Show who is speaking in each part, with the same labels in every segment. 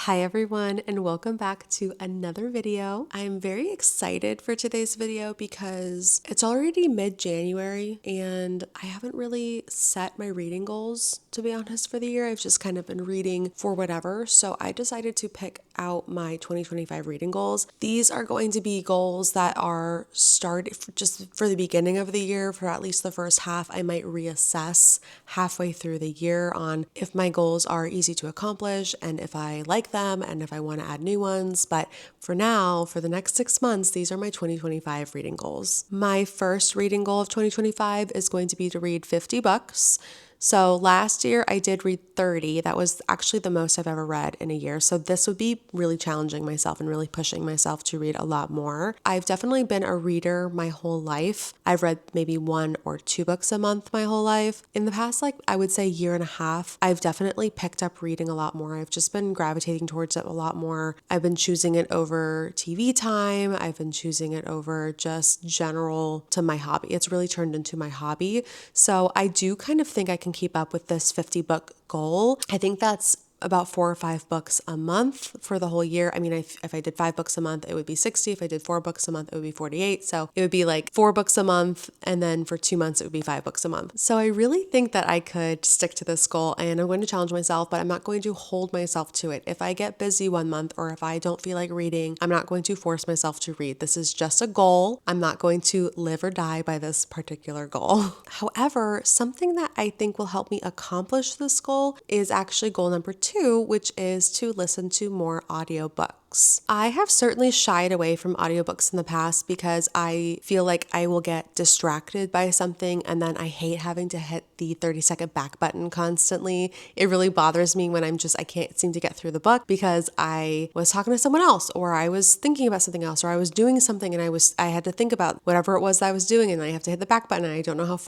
Speaker 1: Hi everyone, and welcome back to another video. I'm very excited for today's video because it's already mid-January and I haven't really set my reading goals, to be honest, for the year. I've just kind of been reading for whatever. So I decided to pick out my 2025 reading goals. These are going to be goals that are started just for the beginning of the year, for at least the first half. I might reassess halfway through the year on if my goals are easy to accomplish and if I like them and if I want to add new ones. But for now, for the next 6 months, these are my 2025 reading goals. My first reading goal of 2025 is going to be to read 50 books. So last year I did read 30. That was actually the most I've ever read in a year. So this would be really challenging myself and really pushing myself to read a lot more. I've definitely been a reader my whole life. I've read maybe 1 or 2 books a month my whole life. In the past, I would say year and a half, I've definitely picked up reading a lot more. I've just been gravitating towards it a lot more. I've been choosing it over TV time. I've been choosing it over just general to my hobby. It's really turned into my hobby. So I do kind of think I can keep up with this 50 book goal. I think that's about 4 or 5 books a month for the whole year. I mean, if I did 5 books a month, it would be 60. If I did 4 books a month, it would be 48. So it would be like 4 books a month. And then for 2 months, it would be 5 books a month. So I really think that I could stick to this goal and I'm going to challenge myself, but I'm not going to hold myself to it. If I get busy one month or if I don't feel like reading, I'm not going to force myself to read. This is just a goal. I'm not going to live or die by this particular goal. However, something that I think will help me accomplish this goal is actually goal number 2, which is to listen to more audiobooks. I have certainly shied away from audiobooks in the past because I feel like I will get distracted by something and then I hate having to hit the 30-second back button constantly. It really bothers me when I can't seem to get through the book because I was talking to someone else or I was thinking about something else or I was doing something and I had to think about whatever it was that I was doing and I have to hit the back button and I don't know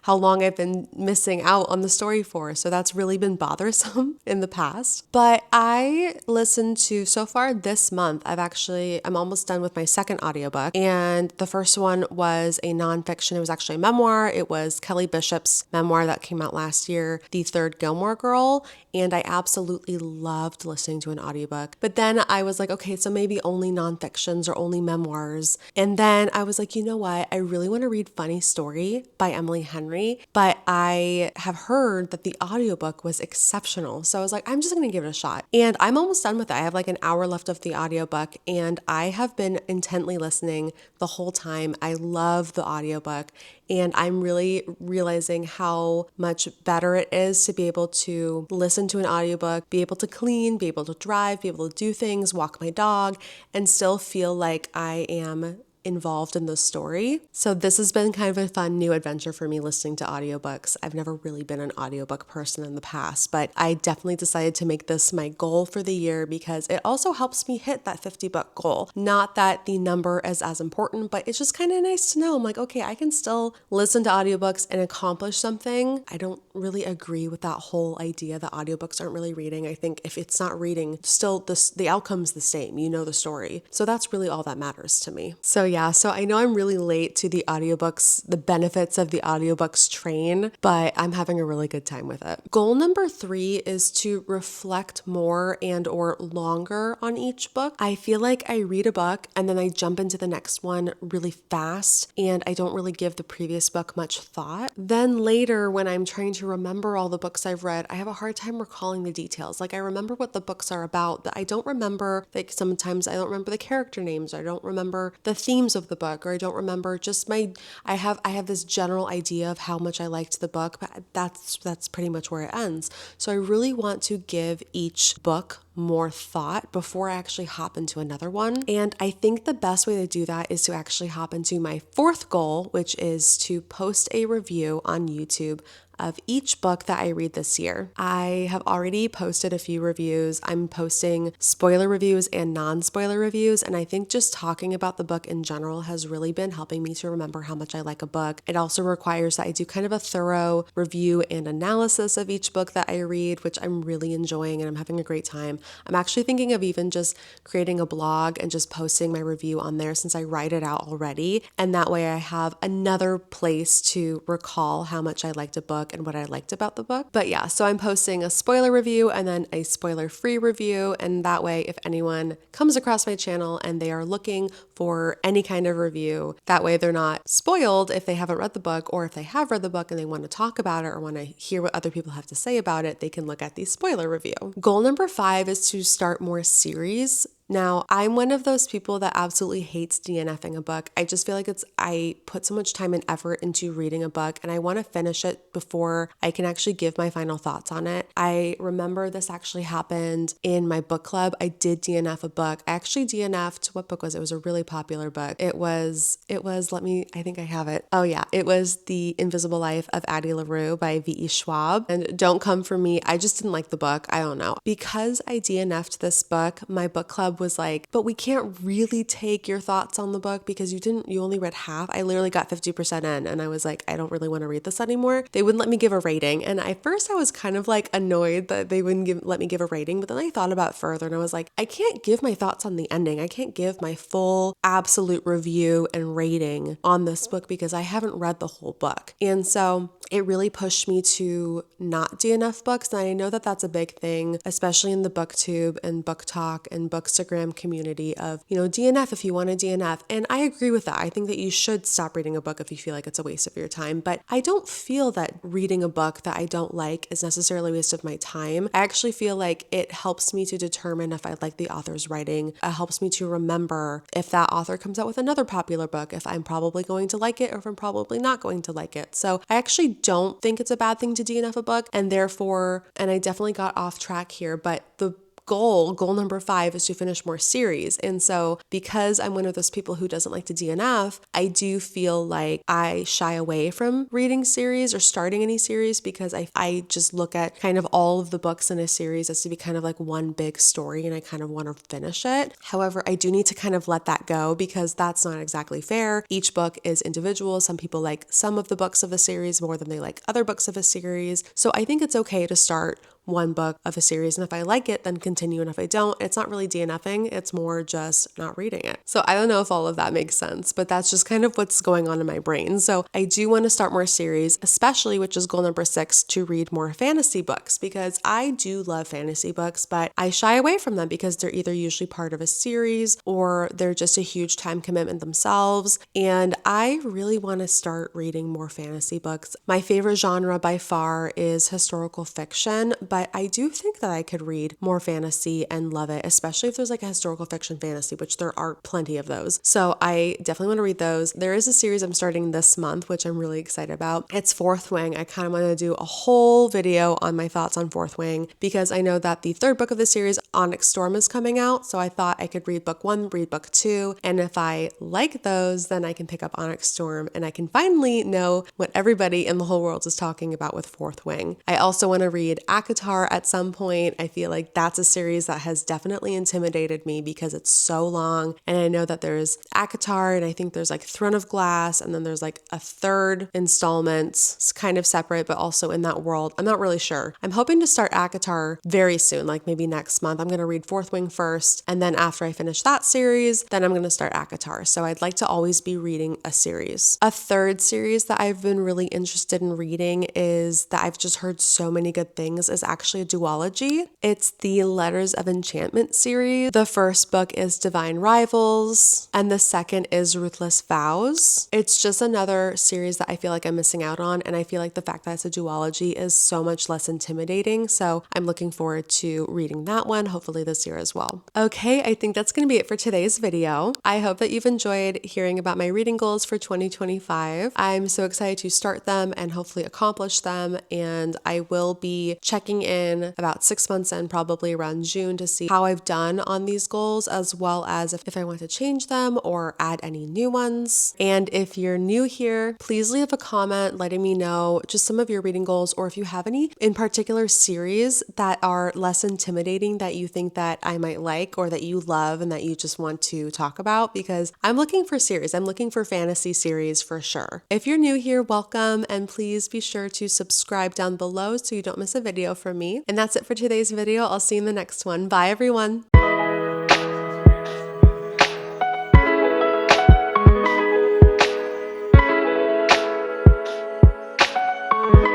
Speaker 1: how long I've been missing out on the story for. So that's really been bothersome in the past. But I listened to, so far this month, I'm almost done with my second audiobook. And the first one was a nonfiction. It was actually a memoir. It was Kelly Bishop's memoir that came out last year, The Third Gilmore Girl. And I absolutely loved listening to an audiobook. But then I was like, okay, so maybe only nonfictions or only memoirs. And then I was like, you know what? I really want to read Funny Story by Emily Henry, but I have heard that the audiobook was exceptional. So I was like, I'm just going to give it a shot. And I'm almost done with it. I have like an hour left of the audiobook and I have been intently listening the whole time. I love the audiobook and I'm really realizing how much better it is to be able to listen to an audiobook, be able to clean, be able to drive, be able to do things, walk my dog, and still feel like I am involved in the story. So this has been kind of a fun new adventure for me listening to audiobooks. I've never really been an audiobook person in the past, but I definitely decided to make this my goal for the year because it also helps me hit that 50 book goal. Not that the number is as important, but it's just kind of nice to know. I'm like, okay, I can still listen to audiobooks and accomplish something. I don't really agree with that whole idea that audiobooks aren't really reading. I think if it's not reading, still the outcome's the same. You know the story. So that's really all that matters to me. So I know I'm really late to the audiobooks, the benefits of the audiobooks train, but I'm having a really good time with it. Goal number 3 is to reflect more and or longer on each book. I feel like I read a book and then I jump into the next one really fast and I don't really give the previous book much thought. Then later when I'm trying to remember all the books I've read, I have a hard time recalling the details. Like I remember what the books are about, but I don't remember, like sometimes I don't remember the character names, or I don't remember the themes of the book, or I don't remember just I have this general idea of how much I liked the book, but that's pretty much where it ends. So I really want to give each book more thought before I actually hop into another one. And I think the best way to do that is to actually hop into my 4th goal, which is to post a review on YouTube of each book that I read this year. I have already posted a few reviews. I'm posting spoiler reviews and non-spoiler reviews, and I think just talking about the book in general has really been helping me to remember how much I like a book. It also requires that I do kind of a thorough review and analysis of each book that I read, which I'm really enjoying and I'm having a great time. I'm actually thinking of even just creating a blog and just posting my review on there since I write it out already. And that way I have another place to recall how much I liked a book and what I liked about the book. But yeah, so I'm posting a spoiler review and then a spoiler-free review. And that way, if anyone comes across my channel and they are looking for any kind of review, that way they're not spoiled if they haven't read the book, or if they have read the book and they want to talk about it or want to hear what other people have to say about it, they can look at the spoiler review. Goal number 5 is to start more series. Now, I'm one of those people that absolutely hates DNFing a book. I just feel like I put so much time and effort into reading a book and I want to finish it before I can actually give my final thoughts on it. I remember this actually happened in my book club. I did DNF a book. I actually DNF'd, what book was it? It was a really popular book. It was, I think I have it. Oh yeah, it was The Invisible Life of Addie LaRue by V.E. Schwab. And don't come for me, I just didn't like the book. I don't know. Because I DNF'd this book, my book club was like, but we can't really take your thoughts on the book because you only read half. I literally got 50% in and I was like, I don't really want to read this anymore. They wouldn't let me give a rating. And at first I was kind of like annoyed that they wouldn't let me give a rating, but then I thought about it further and I was like, I can't give my thoughts on the ending. I can't give my full absolute review and rating on this book because I haven't read the whole book. And so it really pushed me to not DNF books. And I know that that's a big thing, especially in the booktube and book talk and bookstagram community of, DNF if you want to DNF. And I agree with that. I think that you should stop reading a book if you feel like it's a waste of your time. But I don't feel that reading a book that I don't like is necessarily a waste of my time. I actually feel like it helps me to determine if I like the author's writing. It helps me to remember if that author comes out with another popular book, if I'm probably going to like it or if I'm probably not going to like it. So I actually don't think it's a bad thing to DNF a book, and therefore, and I definitely got off track here, but the goal number 5 is to finish more series. And so because I'm one of those people who doesn't like to DNF, I do feel like I shy away from reading series or starting any series because I just look at kind of all of the books in a series as to be kind of like one big story and I kind of want to finish it. However, I do need to kind of let that go because that's not exactly fair. Each book is individual. Some people like some of the books of a series more than they like other books of a series. So I think it's okay to start one book of a series, and if I like it, then continue, and if I don't, it's not really DNFing, it's more just not reading it. So I don't know if all of that makes sense, but that's just kind of what's going on in my brain. So I do want to start more series, especially, which is goal number 6, to read more fantasy books, because I do love fantasy books, but I shy away from them because they're either usually part of a series or they're just a huge time commitment themselves, and I really want to start reading more fantasy books. My favorite genre by far is historical fiction, but I do think that I could read more fantasy and love it, especially if there's like a historical fiction fantasy, which there are plenty of those. So I definitely want to read those. There is a series I'm starting this month, which I'm really excited about. It's Fourth Wing. I kind of want to do a whole video on my thoughts on Fourth Wing because I know that the 3rd book of the series, Onyx Storm, is coming out. So I thought I could read book 1, read book 2, and if I like those, then I can pick up Onyx Storm and I can finally know what everybody in the whole world is talking about with Fourth Wing. I also want to read ACOTAR at some point. I feel like that's a series that has definitely intimidated me because it's so long. And I know that there's ACOTAR and I think there's like Throne of Glass and then there's like a 3rd installment. It's kind of separate, but also in that world. I'm not really sure. I'm hoping to start ACOTAR very soon, like maybe next month. I'm going to read Fourth Wing first. And then after I finish that series, then I'm going to start ACOTAR. So I'd like to always be reading a series. A 3rd series that I've been really interested in reading is that I've just heard so many good things is actually a duology. It's the Letters of Enchantment series. The first book is Divine Rivals, and the second is Ruthless Vows. It's just another series that I feel like I'm missing out on, and I feel like the fact that it's a duology is so much less intimidating, so I'm looking forward to reading that one, hopefully this year as well. Okay, I think that's going to be it for today's video. I hope that you've enjoyed hearing about my reading goals for 2025. I'm so excited to start them and hopefully accomplish them, and I will be checking in about 6 months in, probably around June, to see how I've done on these goals, as well as if I want to change them or add any new ones. And if you're new here, please leave a comment letting me know just some of your reading goals, or if you have any in particular series that are less intimidating that you think that I might like or that you love and that you just want to talk about, because I'm looking for series. I'm looking for fantasy series for sure. If you're new here, welcome, and please be sure to subscribe down below so you don't miss a video from from me. And that's it for today's video. I'll see you in the next one. Bye, everyone.